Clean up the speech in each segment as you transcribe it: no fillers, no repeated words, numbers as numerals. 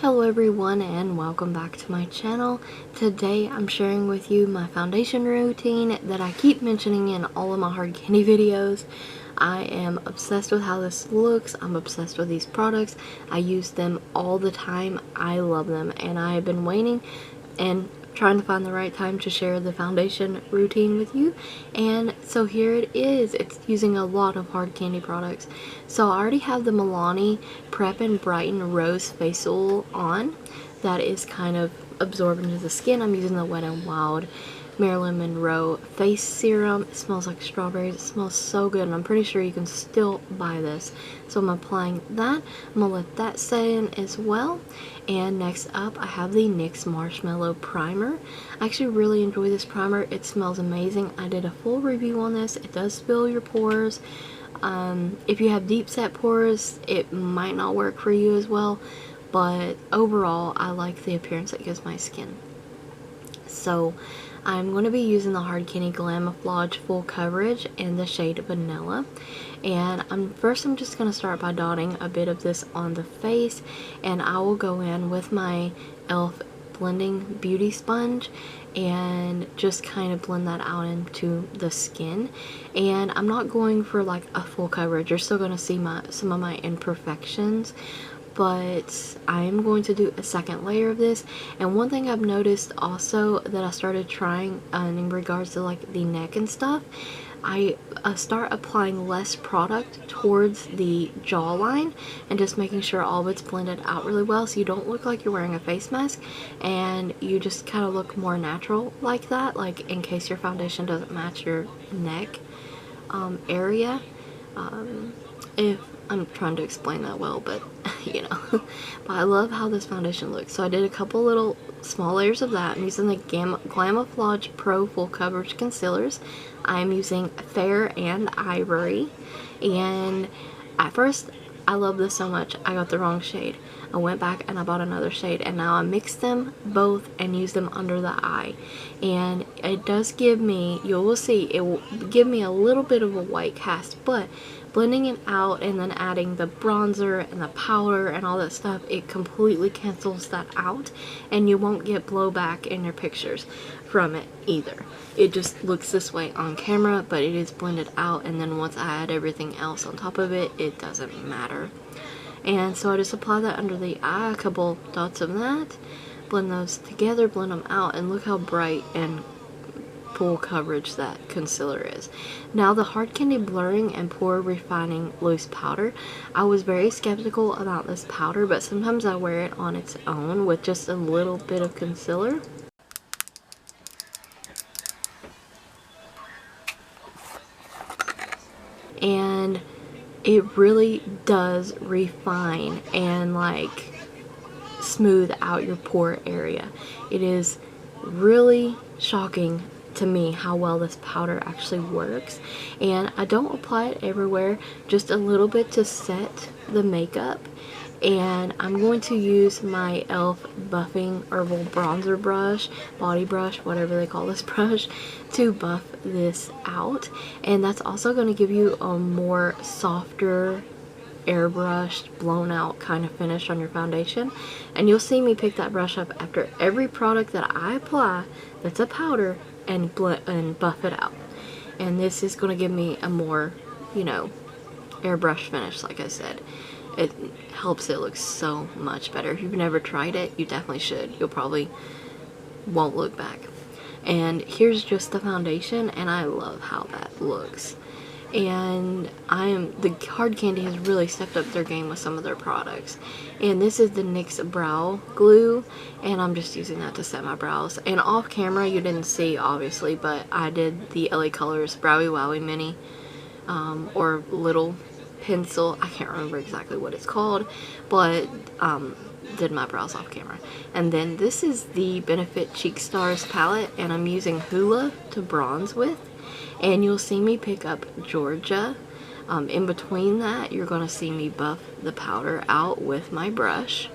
Hello everyone and welcome back to my channel. Today I'm sharing with you my foundation routine that I keep mentioning in all of my HardCandy videos. I am obsessed with how this looks. I'm obsessed with these products. I use them all the time. I love them and I have been waiting and trying to find the right time to share the foundation routine with you, and so here it is. It's using a lot of HardCandy products. So I already have the Milani Prep and Brighten Rose Face Oil on. That is kind of absorbed into the skin. I'm using the Wet n Wild Marilyn Monroe face serum. It smells like strawberries. It smells so good and I'm pretty sure you can still buy this. So I'm applying that. I'm gonna let that set in as well. And next up I have the NYX MarshMellow Primer. I actually really enjoy this primer. It smells amazing. I did a full review on this. It does fill your pores. If you have deep set pores it might not work for you as well, but overall I like the appearance it gives my skin. So I'm going to be using the HardCandy Glamoflauge Full Coverage in the shade Vanilla. And I'm just going to start by dotting a bit of this on the face, and I will go in with my e.l.f. blending beauty sponge and just kind of blend that out into the skin. And I'm not going for like a full coverage. You're still going to see some of my imperfections, but I am going to do a second layer of this. And one thing I've noticed also that I started trying in regards to like the neck and stuff, I start applying less product towards the jawline and just making sure all of it's blended out really well, so you don't look like you're wearing a face mask and you just kind of look more natural like that, like in case your foundation doesn't match your neck area. If I'm trying to explain that well, but you know. But I love how this foundation looks. So I did a couple little small layers of that. I'm using the Glamoflauge Pro Full Coverage Concealers. I'm using Fair and Ivory. And at first, I love this so much, I got the wrong shade. I went back and I bought another shade, and now I mixed them both and used them under the eye. And it does give me, you will see, it will give me a little bit of a white cast, but blending it out and then adding the bronzer and the powder and all that stuff, it completely cancels that out, and you won't get blowback in your pictures from it either. It just looks this way on camera, but it is blended out, and then once I add everything else on top of it, it doesn't matter. And so I just apply that under the eye, a couple dots of that, blend those together, blend them out, and look how bright and full coverage that concealer is. Now the HardCandy Blurring and Pore Refining Loose Powder, I was very skeptical about this powder, but sometimes I wear it on its own with just a little bit of concealer. And it really does refine and like smooth out your pore area. It is really shocking to me how well this powder actually works, and I don't apply it everywhere, just a little bit to set the makeup. And I'm going to use my e.l.f. Buffing Herbal Bronzer Brush, Body Brush, whatever they call this brush, to buff this out. And that's also going to give you a more softer, airbrushed, blown out kind of finish on your foundation. And you'll see me pick that brush up after every product that I apply that's a powder and buff it out. And this is going to give me a more, you know, airbrush finish, like I said. It helps it look so much better. If you've never tried it, you definitely should. You'll probably won't look back. And here's just the foundation, and I love how that looks. And the HardCandy has really stepped up their game with some of their products. And this is the NYX Brow Glue, and I'm just using that to set my brows. And off camera, you didn't see obviously, but I did the LA Colors Browy Wowie Mini, or Little pencil, I can't remember exactly what it's called, but did my brows off camera. And then this is the Benefit Cheek Stars palette, and I'm using Hoola to bronze with. And you'll see me pick up Georgia. In between that, you're going to see me buff the powder out with my brush.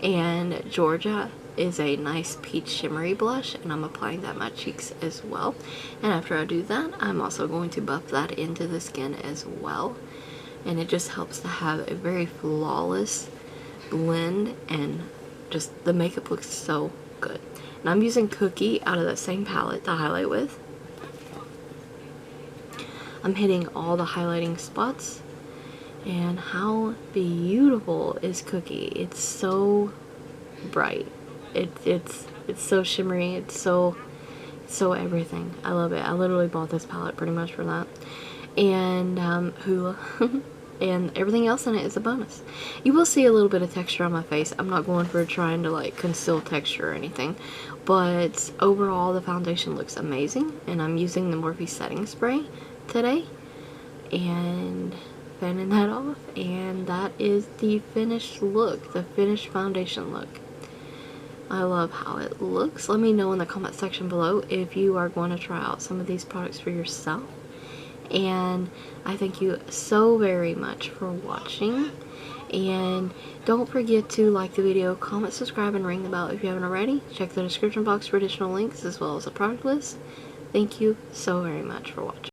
And Georgia is a nice peach shimmery blush, and I'm applying that on my cheeks as well. And after I do that, I'm also going to buff that into the skin as well. And it just helps to have a very flawless blend and just the makeup looks so good. And I'm using Cookie out of that same palette to highlight with. I'm hitting all the highlighting spots. And how beautiful is Cookie? It's so bright. It's so shimmery. It's so everything. I love it. I literally bought this palette pretty much for that. And Hoola. And everything else in it is a bonus. You will see a little bit of texture on my face. I'm not going for trying to like conceal texture or anything. But overall the foundation looks amazing. And I'm using the Morphe setting spray today. And fanning that off, and that is the finished look, the finished foundation look. I love how it looks. Let me know in the comment section below if you are going to try out some of these products for yourself. And I thank you so very much for watching, and don't forget to like the video, comment, subscribe, and ring the bell if you haven't already. Check the description box for additional links as well as a product list. Thank you so very much for watching.